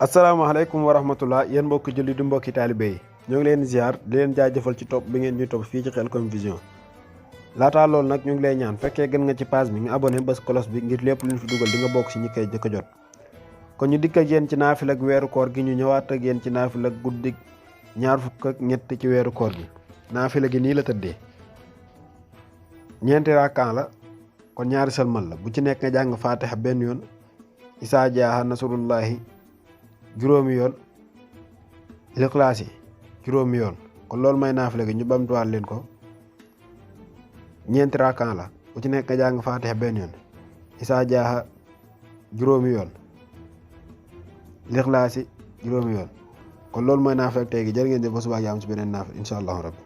asalaamaaleykum wa rahmatullah yéen mbokki julli di mbokki taalibe yi ñoo ngi leen ziar di leen jaajëfal ci topp bi ngeen ñu topp fii ci Khelcom Vision. laataa loolu nag ñu ngi lay ñaan fekkee gën nga ci page bi nga abonné bés cloche bi ngir lépp lu ñu fi dugal di nga bokk si ñi koy jëkk a jot. kon ñu dikk ak yéen ci naafila ak weeru koor gi ñu ñëwaat ak yéen ci naafila ak guddi ñaar fukk ak ñett ci weeru koor gi. naafila gi nii la tëddee ñeenti rakkaan la kon ñaari sëlmal la bu ci nekk nga jàng faatiha benn yoon isaa jaaha nasrullahi juróomi yoon Ixlaas yi juróomi yoon kon loolu may naafila gi ñu bamtuwaat leen ko ñeenti rakkaan la bu ci nekk nga jàng faatiha benn yoon isaa jaaha juróomi yoon Ixlaas yi juróomi yoon kon loolu mooy naafila tey gi jërë ngeen jëf ba suba ak jàmm ci beneen naafila incha allahu rabbi